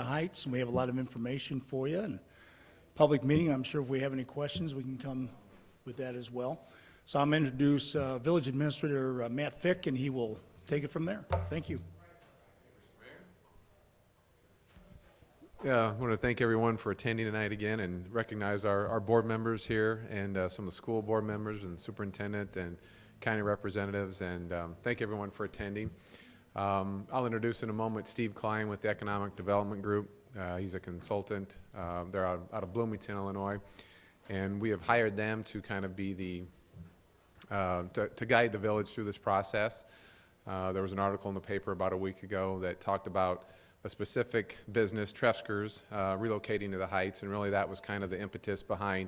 Heights, and we have a lot of information for you. And public meeting, I'm sure if we have any questions, we can come with that as well. So I'm going to introduce Village Administrator Matt Fick, and he will take it from there. Thank you. Yeah, I want to thank everyone for attending tonight again and recognize our board members here and some of the school board members and superintendent and county representatives, and thank everyone for attending. I'll introduce in a moment Steve Klein with the Economic Development Group. He's a consultant. They're out of Bloomington, Illinois, and we have hired them to kind of be the to guide the village through this process. There was an article in the paper about a week ago that talked about a specific business, Trefskers, relocating to the Heights, and really that was kind of the impetus behind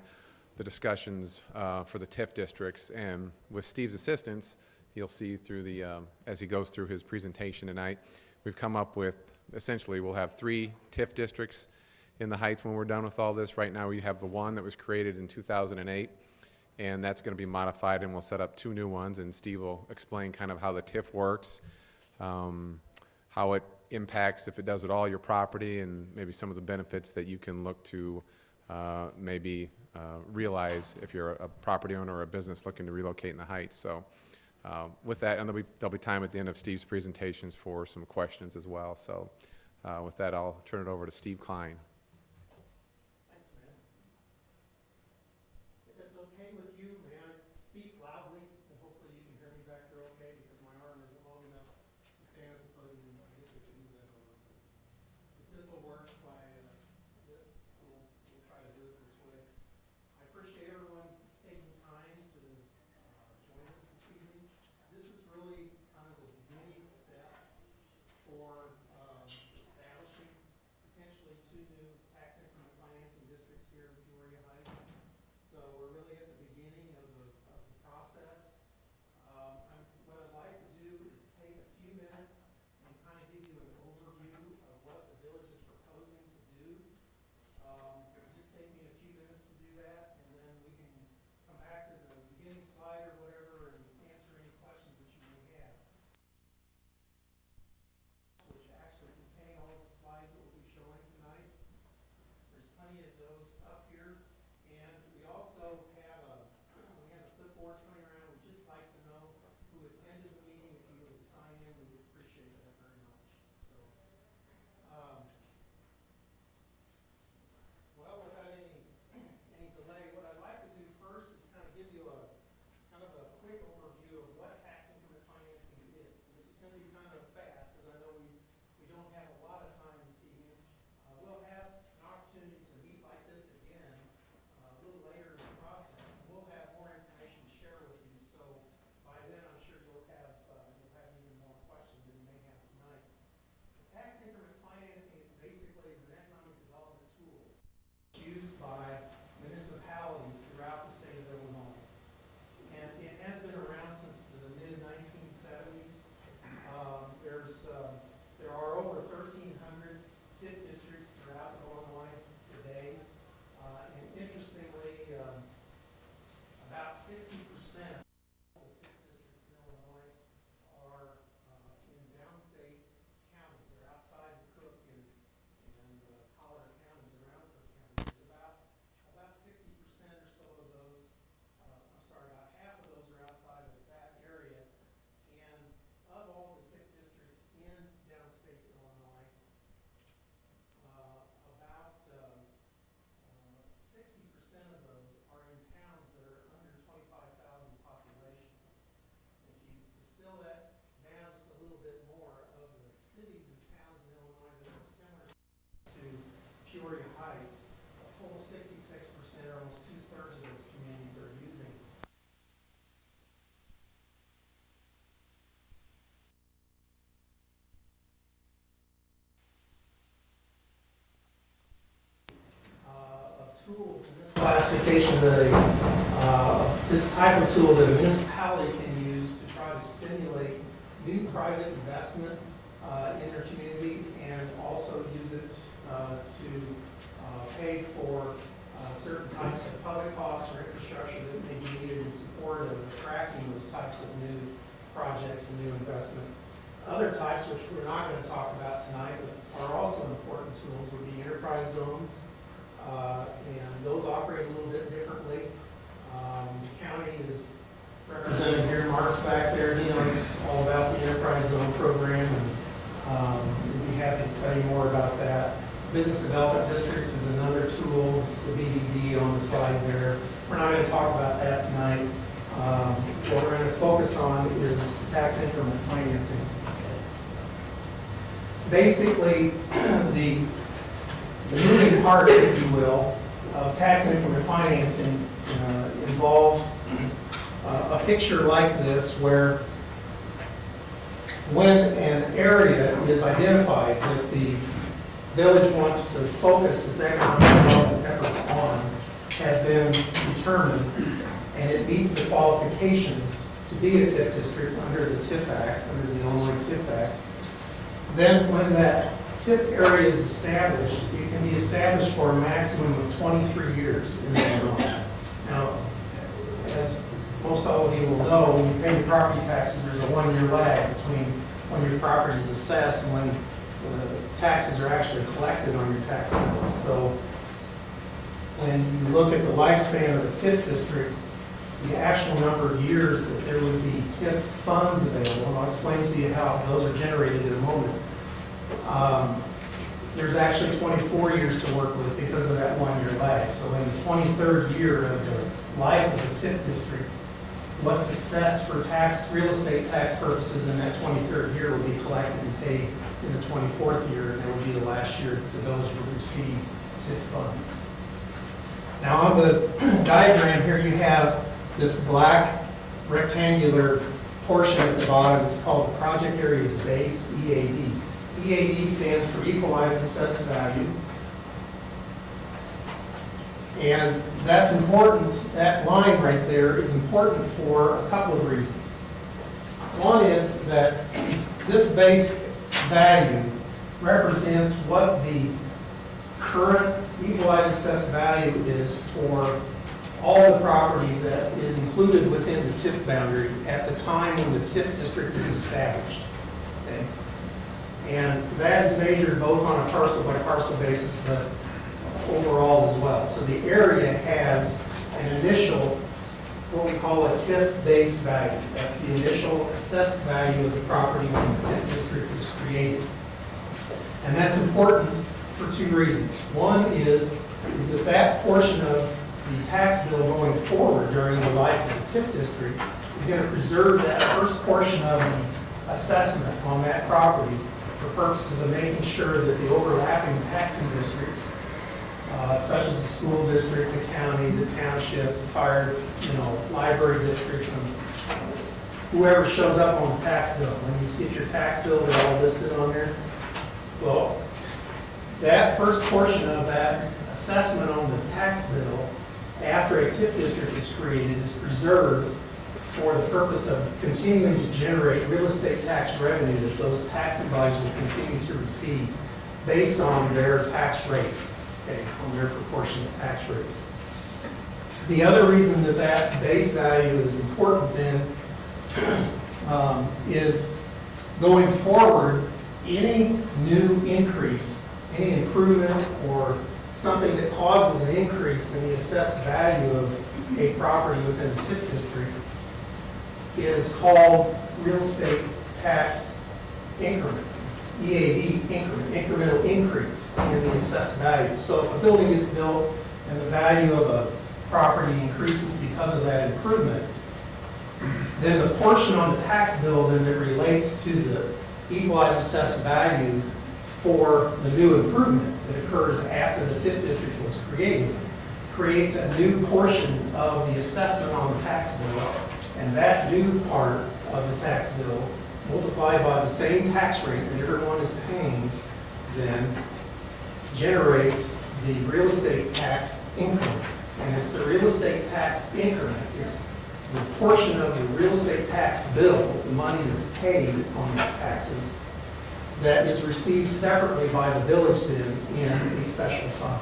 the discussions for the TIF districts. And with Steve's assistance, you'll see through the as he goes through his presentation tonight, we've come up with essentially we'll have 3 TIF districts in the Heights when we're done with all this. Right now we have the one that was created in 2008, and that's going to be modified, and we'll set up 2 new ones, and Steve will explain kind of how the TIF works, how it impacts, if it does at all, your property, and maybe some of the benefits that you can look to maybe realize if you're a property owner or a business looking to relocate in the Heights. So with that, and there'll be time at the end of Steve's presentations for some questions as well. So with that, I'll turn it over to Steve Klein. Thanks, man. If it's okay with you, may I speak loudly, and hopefully you can hear me back there okay, because my arm isn't long enough to stand at the podium. I guess we can move that over. If this will work, we'll try to do it this way. I appreciate everyone taking time to join us this evening. This is really kind of the beginning steps for establishing potentially 2 new tax increment financing districts here in Peoria Heights. So we're really at the beginning of the process. What I'd like to do is take a few minutes and kind of give you an overview of what the village is proposing to do. Just take me a few minutes to do that, and then we can come back to the beginning slide or whatever and answer any questions that you may have. Which actually contain all the slides that we'll be showing tonight. There's plenty of those up here, and we also have a clipboard coming around. We'd just like to know who attended the meeting. If you would sign in, we would appreciate that very much. So, well, without any delay, what I'd like to do first is kind of give you a quick overview of what tax increment financing is. And this is going to be kind of fast because I know we don't have a lot of time this evening. We'll have an opportunity to meet like this again a little later in the process. And we'll have more information to share with you. So by then, I'm sure you'll have even more questions than you may have tonight. The tax increment financing basically is an economic development tool used by municipalities throughout the state of Illinois. And it has been around since the mid-1970s. There are over 1,300 TIF districts throughout Illinois today. And interestingly, about 60% of the TIF districts in Illinois are in downstate counties. They're outside the Cook and Collier counties, around Cook County. There's about 60% or so of those, about half of those are outside of that area. And of all the TIF districts in downstate Illinois, about 60% of those are in towns that are under 25,000 population. If you distill that down just a little bit more, of the cities and towns in Illinois that are similar to Peoria Heights, a full 66%, or almost 2/3 of those communities are using of tools in this classification, this type of tool that a municipality can use to try to stimulate new private investment in their community, and also use it to pay for certain types of public costs or infrastructure that may be needed in support of attracting those types of new projects and new investment. Other types, which we're not going to talk about tonight, but are also important tools, would be enterprise zones. And those operate a little bit differently. The county is represented here. Mark's back there. He knows all about the enterprise zone program, and we'd be happy to tell you more about that. Business development districts is another tool. It's the BDD on the slide there. We're not going to talk about that tonight. What we're going to focus on is tax increment financing. Basically, the moving parts, if you will, of tax increment financing involve a picture like this, where when an area is identified that the village wants to focus its economic development efforts on, has been determined, and it meets the qualifications to be a TIF district under the TIF Act, under the Illinois TIF Act, then when that TIF area is established, it can be established for a maximum of 23 years in Illinois. Now, as most all of you will know, when you pay your property taxes, there's a 1-year lag between when your property is assessed and when the taxes are actually collected on your tax bills. So when you look at the lifespan of the TIF district, the actual number of years that there would be TIF funds available, and I'll explain to you how those are generated in a moment. There's actually 24 years to work with because of that 1-year lag. So in the 23rd year of the life of the TIF district, what's assessed for real estate tax purposes in that 23rd year will be collected and paid in the 24th year, and that will be the last year that the village will receive TIF funds. Now on the diagram here, you have this black rectangular portion at the bottom. It's called the project area's base, EAD. EAD stands for Equalized Assessed Value. And that's important, that line right there is important for a couple of reasons. One is that this base value represents what the current equalized assessed value is for all the property that is included within the TIF boundary at the time when the TIF district is established. Okay? And that is measured both on a parcel by parcel basis, but overall as well. So the area has an initial, what we call a TIF base value. That's the initial assessed value of the property when the TIF district is created. And that's important for two reasons. One is that portion of the tax bill going forward during the life of the TIF district is going to preserve that first portion of the assessment on that property for purposes of making sure that the overlapping taxing districts, such as the school district, the county, the township, the fire, library districts, and whoever shows up on the tax bill. When you get your tax bill, they're all listed on there. Well, that first portion of that assessment on the tax bill after a TIF district is created is preserved for the purpose of continuing to generate real estate tax revenue that those taxing bodies will continue to receive based on their tax rates, okay, on their proportionate tax rates. The other reason that that base value is important then is going forward, any new increase, any improvement or something that causes an increase in the assessed value of a property within the TIF district is called real estate tax increment. It's EAD increment, incremental increase in the assessed value. So if a building gets built and the value of a property increases because of that improvement, then the portion on the tax bill then that relates to the equalized assessed value for the new improvement that occurs after the TIF district was created creates a new portion of the assessment on the tax bill. And that new part of the tax bill multiplied by the same tax rate that everyone is paying then generates the real estate tax increment. And it's the real estate tax increment. It's the portion of the real estate tax bill, the money that's paid on the taxes, that is received separately by the village then in a special fund.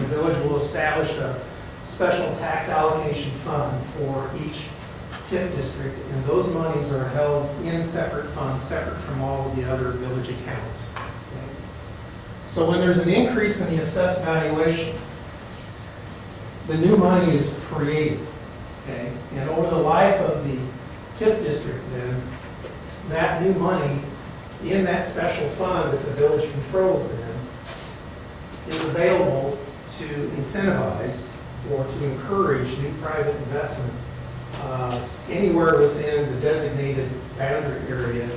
The village will establish a special tax allocation fund for each TIF district, and those monies are held in separate funds, separate from all of the other village accounts. Okay? So when there's an increase in the assessed valuation, the new money is created, okay? And over the life of the TIF district then, that new money in that special fund that the village controls then is available to incentivize or to encourage new private investment anywhere within the designated boundary area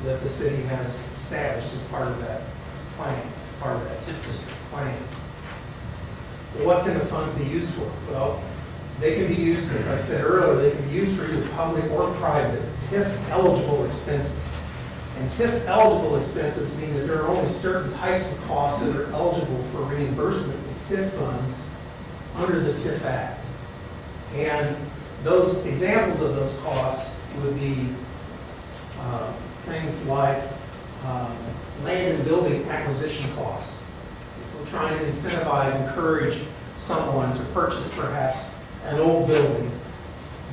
that the city has established as part of that plan, as part of that TIF district plan. What can the funds be used for? Well, they can be used, as I said earlier, they can be used for either public or private TIF eligible expenses. And TIF eligible expenses mean that there are only certain types of costs that are eligible for reimbursement with TIF funds under the TIF Act. And those examples of those costs would be things like land and building acquisition costs. If we're trying to incentivize, encourage someone to purchase perhaps an old building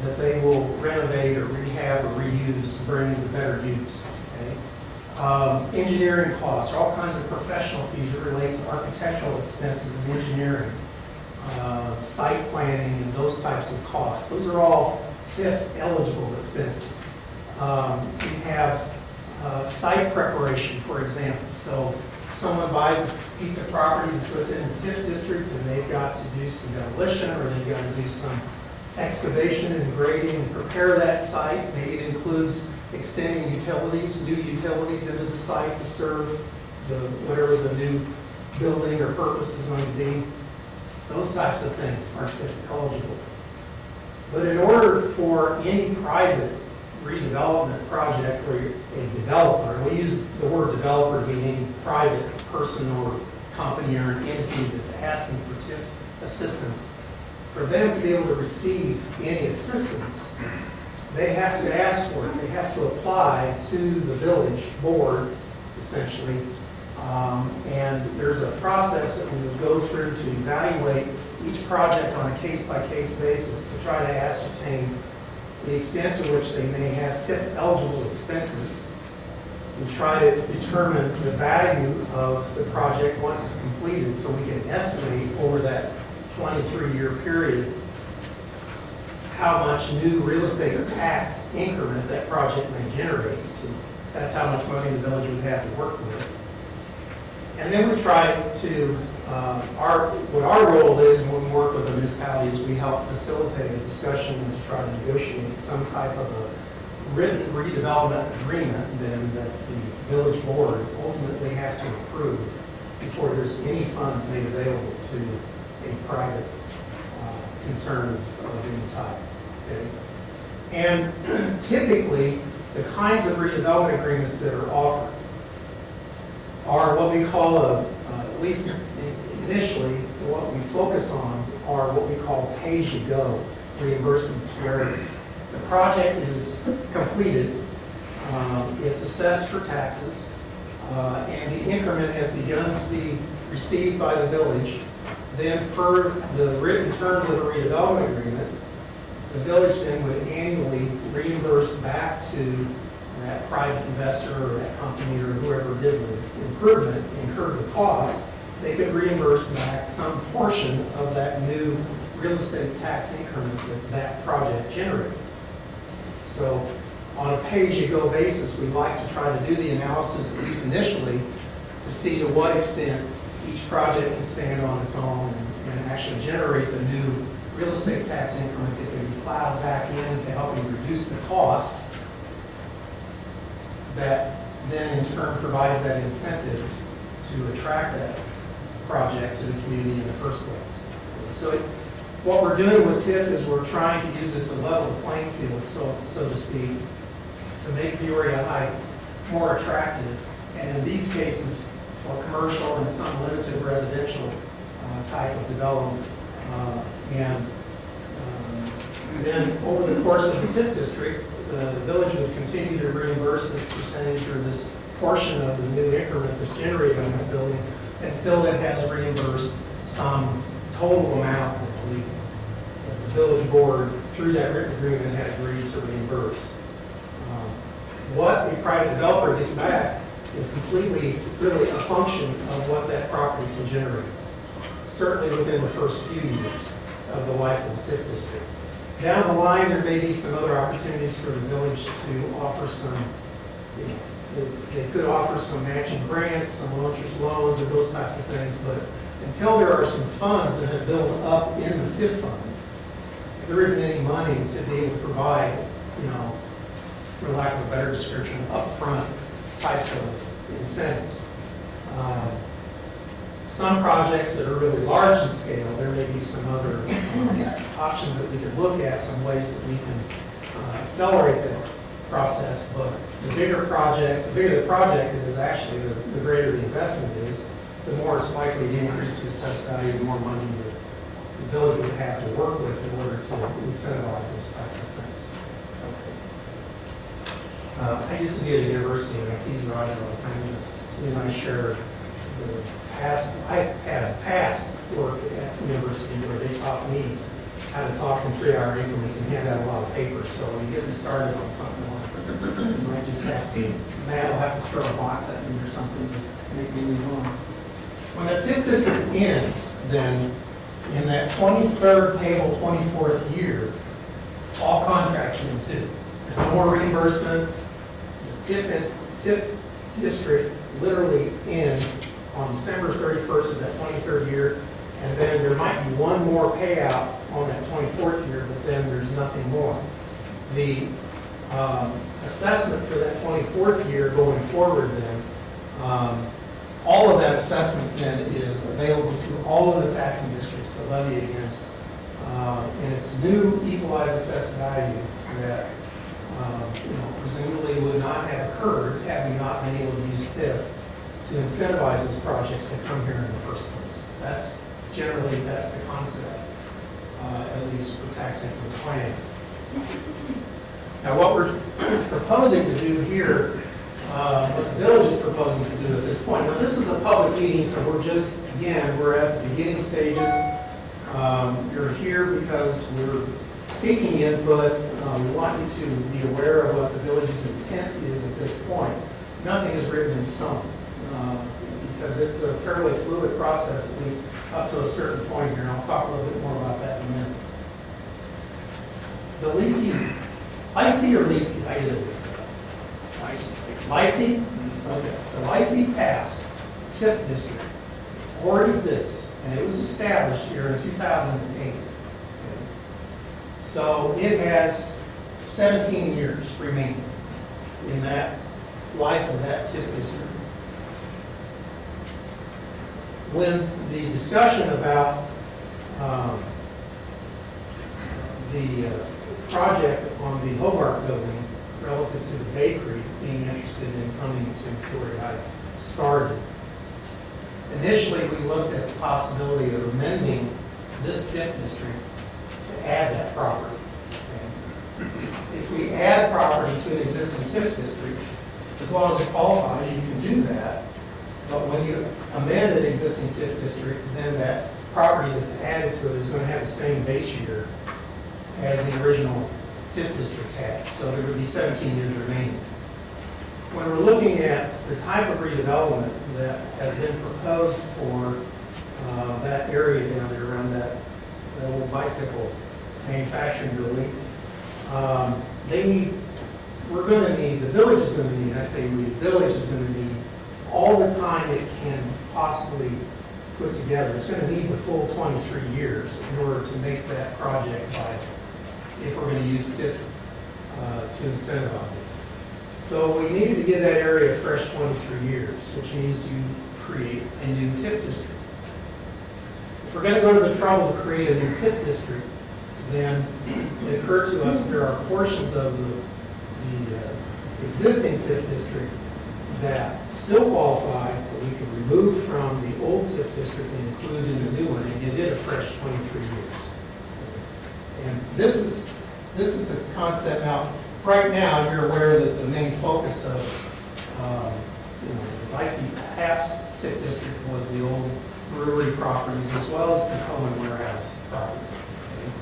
that they will renovate or rehab or reuse and bring into better use. Okay? Engineering costs, or all kinds of professional fees that relate to architectural expenses and engineering, site planning and those types of costs. Those are all TIF eligible expenses. We have site preparation, for example. So if someone buys a piece of property that's within the TIF district and they've got to do some demolition or they've got to do some excavation and grading and prepare that site. Maybe it includes extending utilities, new utilities into the site to serve whatever the new building or purpose is going to be. Those types of things are TIF eligible. But in order for any private redevelopment project where a developer, and we use the word developer to mean any private person or company or an entity that's asking for TIF assistance, for them to be able to receive any assistance, they have to ask for it. They have to apply to the village board, essentially. And there's a process that we would go through to evaluate each project on a case-by-case basis to try to ascertain the extent to which they may have TIF-eligible expenses. We try to determine the value of the project once it's completed so we can estimate over that 23-year period how much new real estate tax increment that project may generate. So that's how much money the village would have to work with. And then we try to, what our role is when we work with the municipalities, we help facilitate a discussion and try to negotiate some type of a written redevelopment agreement then that the village board ultimately has to approve before there's any funds made available to a private concern of any type. Okay? And typically, the kinds of redevelopment agreements that are offered are what we call at least initially, what we focus on are what we call pay-as-you-go reimbursements, where the project is completed, it's assessed for taxes, and the increment has begun to be received by the village. Then per the written terms of the redevelopment agreement, the village then would annually reimburse back to that private investor or that company or whoever did the improvement, incurred the cost. They could reimburse back some portion of that new real estate tax increment that that project generates. So on a pay-as-you-go basis, we like to try to do the analysis, at least initially, to see to what extent each project can stand on its own and actually generate the new real estate tax increment that can be plowed back in to help you reduce the costs that then in turn provides that incentive to attract that project to the community in the first place. So what we're doing with TIF is we're trying to use it to level the playing field, so to speak, to make Peoria Heights more attractive. And in these cases, for commercial and some limited residential type of development. Then over the course of the TIF district, the village would continue to reimburse this percentage or this portion of the new increment that's generated on that building until it has reimbursed some total amount that the village board through that written agreement, had agreed to reimburse. What a private developer gets back is completely, really a function of what that property can generate. Certainly within the first few years of the life of the TIF district. Down the line, there may be some other opportunities for the village to offer some, you know, they could offer some matching grants, some loans, and those types of things, but until there are some funds that have built up in the TIF fund, there isn't any money to be able to provide, you know, for lack of a better description, upfront types of incentives. Some projects that are really large in scale, there may be some other options that we could look at, some ways that we can accelerate that process. But the bigger projects, the bigger the project is, actually, the greater the investment is, the more it's likely to increase the assessed value, the more money the village would have to work with in order to incentivize those types of things. I used to be at the university, and I tease Roger all the time. He and I share the past. I had a past work at the university where they taught me how to talk in 3-hour increments and hand out a lot of papers. So when you get me started on something like that, you might just have to, Matt will have to throw a box at me or something to make me move on. When the TIF district ends, then in that 23rd payable 24th year, all contracts end too. There's no more reimbursements. The TIF district literally ends on December 31st of that 23rd year, and then there might be one more payout on that 24th year, but then there's nothing more. The assessment for that 24th year going forward then, all of that assessment then is available to all of the taxing districts to levy against, and it's new equalized assessed value that presumably would not have occurred had we not been able to use TIF to incentivize these projects to come here in the first place. That's the concept, at least for tax increment financing. Now, what we're proposing to do here, what the village is proposing to do at this point, now this is a public meeting, so we're at the beginning stages. You're here because we're seeking input. We want you to be aware of what the village's intent is at this point. Nothing is written in stone, because it's a fairly fluid process, at least up to a certain point here, and I'll talk a little bit more about that in a minute. The Licey or Licey? I get it. Licey? Okay. The Licey Pass TIF district already exists, and it was established here in 2008. Okay. So it has 17 years remaining in that life of that TIF district. When the discussion about the project on the Hobart building relative to the bakery being interested in coming to Peoria Heights started, initially we looked at the possibility of amending this TIF district to add that property. Okay. If we add property to an existing TIF district, as long as it qualifies, you can do that. But when you amend an existing TIF district, then that property that's added to it is going to have the same base year as the original TIF district has. So there would be 17 years remaining. When we're looking at the type of redevelopment that has been proposed for that area down there around that old bicycle manufacturing building, the village is going to need, I say we, the village is going to need all the time it can possibly put together. It's going to need the full 23 years in order to make that project viable, if we're going to use TIF to incentivize it. So we needed to give that area a fresh 23 years, which means you create a new TIF district. If we're going to go to the trouble to create a new TIF district, then it occurred to us that there are portions of the existing TIF district that still qualify, but we could remove from the old TIF district and include in the new one and give it a fresh 23 years. And this is the concept. Now, right now, you're aware that the main focus of the Licey Paps TIF district was the old brewery properties as well as the Cohen warehouse property. Okay.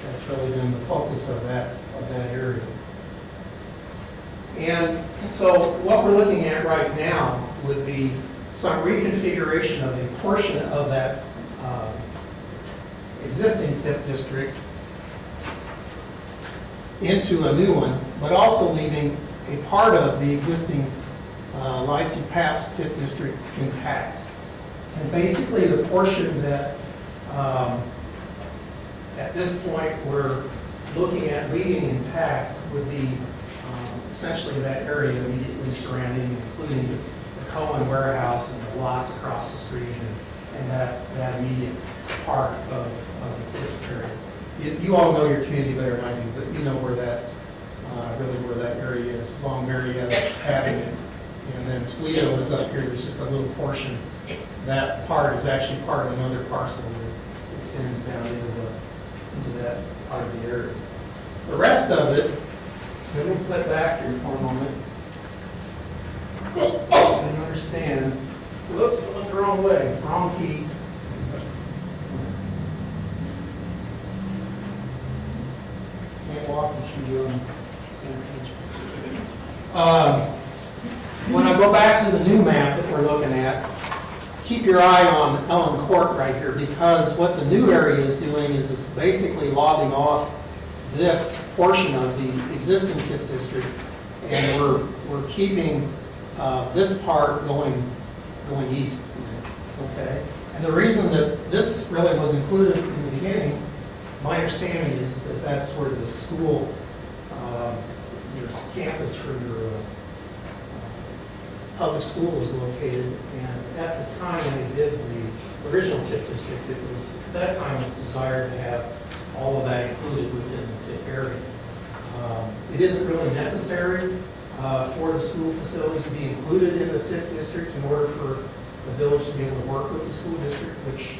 That's really been the focus of that area. And so what we're looking at right now would be some reconfiguration of a portion of that existing TIF district into a new one, but also leaving a part of the existing Lacey Pass TIF district intact. And basically the portion that at this point we're looking at leaving intact would be essentially that area immediately surrounding, including the Cohen warehouse and the lots across the street and that immediate part of the TIF area. You all know your community better than I do, but you know where that, really where that area is. Long Marietta Avenue, and then Toledo is up here. There's just a little portion. That part is actually part of another parcel that extends down into that part of the area. The rest of it, let me flip back here for a moment. So you understand. Whoops, I went the wrong way. Wrong key. Can't walk and chew on. When I go back to the new map that we're looking at, keep your eye on Ellen Court right here, because what the new area is doing is it's basically lobbing off this portion of the existing TIF district, and we're keeping this part going east. Okay, and the reason that this really was included in the beginning, my understanding is that that's where the school, your campus for your public school is located, and at the time when they did the original TIF district, it was, at that time, it was desired to have all of that included within the TIF area. It isn't really necessary for the school facilities to be included in the TIF district in order for the village to be able to work with the school district, which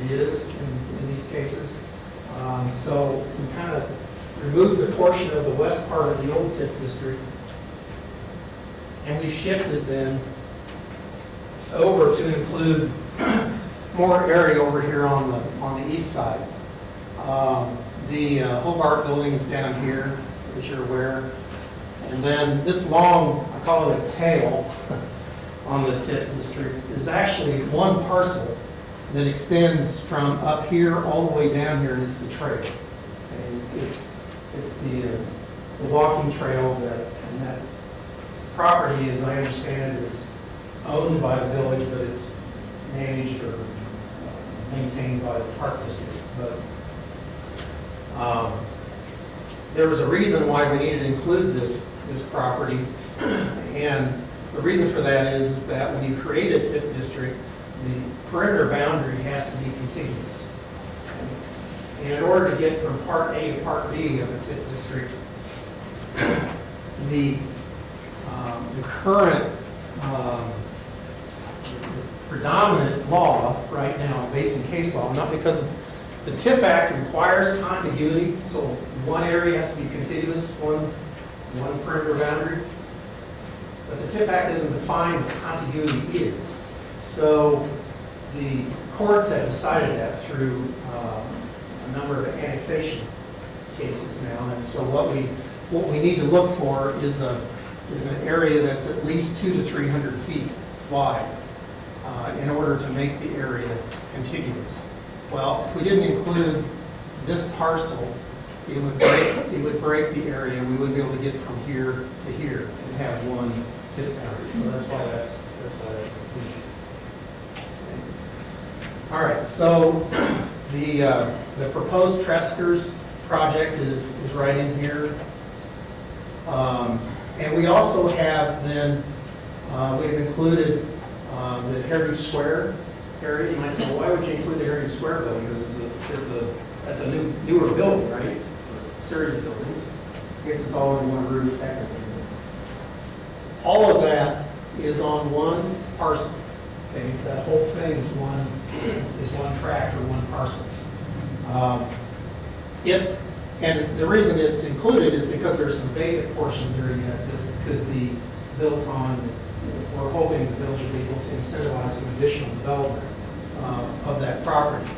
it is in these cases. So we kind of removed the portion of the west part of the old TIF district, and we shifted then over to include more area over here on the east side. The Hobart building is down here, as you're aware. And then this long, I call it a tail on the TIF district, is actually one parcel that extends from up here all the way down here, and it's the trail. And it's the walking trail and that property, as I understand, is owned by the village, but it's managed or maintained by the park district. But there was a reason why we needed to include this property, and the reason for that is that when you create a TIF district, the perimeter boundary has to be contiguous. And in order to get from Part A to Part B of a TIF district, the current predominant law right now, based in case law, not because the TIF Act requires continuity, so one area has to be contiguous, one perimeter boundary. But the TIF Act doesn't define what contiguity is. So the courts have decided that through a number of annexation cases now. And so what we need to look for is an area that's at least 200 to 300 feet wide in order to make the area contiguous. Well, if we didn't include this parcel, it would break the area. We wouldn't be able to get from here to here and have one TIF boundary. So that's why that's included. Okay. All right. So the proposed Treskers project is right in here, and we also have then we've included the Heritage Square area. You might say, well, why would you include the Heritage Square building? Because that's a newer building, right? A series of buildings. I guess it's all under one roof technically. All of that is on one parcel. Okay, that whole thing is one tract or one parcel. And the reason it's included is because there's some vacant portions there yet that could be built on. We're hoping the village will be able to incentivize some additional development of that property.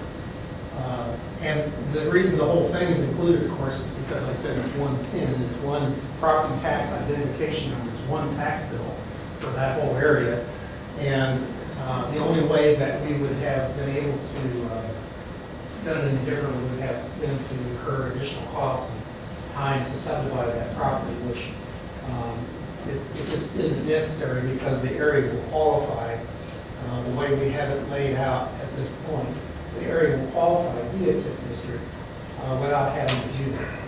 And the reason the whole thing is included, of course, is because I said it's one PIN, it's one property tax identification number, it's one tax bill for that whole area. And the only way that we would have been able to done it any differently would have been to incur additional costs and time to subdivide that property, which it just isn't necessary because the area will qualify the way we have it laid out at this point. The area will qualify to be a TIF district without having to do that.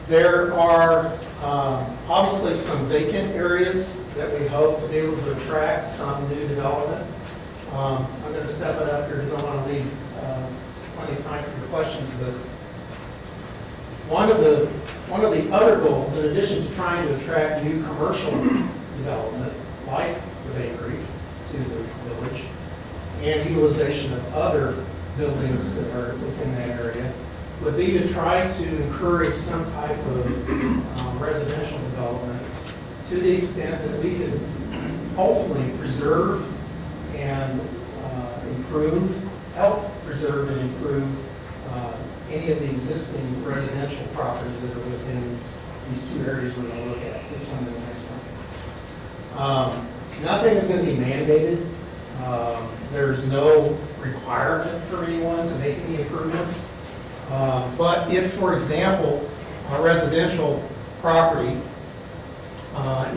There are obviously some vacant areas that we hope to be able to attract some new development. I'm going to step it up here because I want to leave plenty of time for your questions. But one of the other goals, in addition to trying to attract new commercial development, like the bakery, to the village, and utilization of other buildings that are within that area, would be to try to encourage some type of residential development to the extent that we could hopefully preserve and help preserve and improve any of the existing residential properties that are within these two areas we're going to look at, this one and the next one. Nothing is going to be mandated. There's no requirement for anyone to make any improvements. But if, for example, a residential property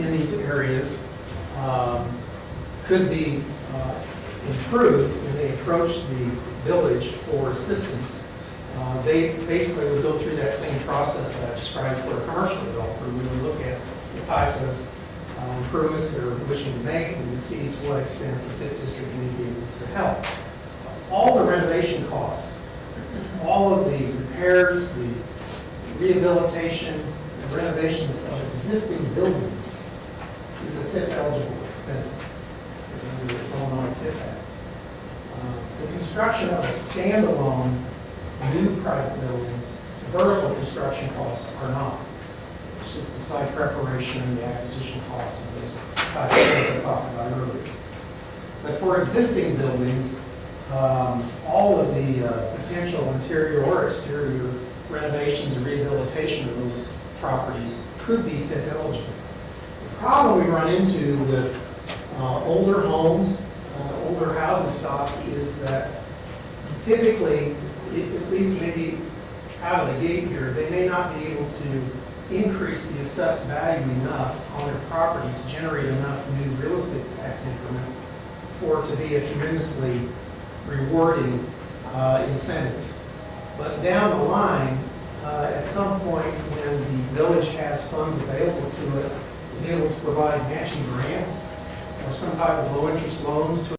in these areas could be improved and they approach the village for assistance, they basically would go through that same process that I described for a commercial developer. We would look at the types of improvements they're wishing to make and to see to what extent the TIF district may be able to help. All the renovation costs, all of the repairs, the rehabilitation, and renovations of existing buildings is a TIF eligible expense under the Illinois TIF Act. The construction of a standalone new private building, vertical construction costs are not. It's just the site preparation and the acquisition costs and those types of things I talked about earlier. But for existing buildings, all of the potential interior or exterior renovations and rehabilitation of those properties could be TIF eligible. The problem we run into with older homes, older housing stock, is that typically, at least maybe out of the gate here, they may not be able to increase the assessed value enough on their property to generate enough new real estate tax increment for it to be a tremendously rewarding incentive. But down the line, at some point when the village has funds available to it, to be able to provide matching grants or some type of low interest loans to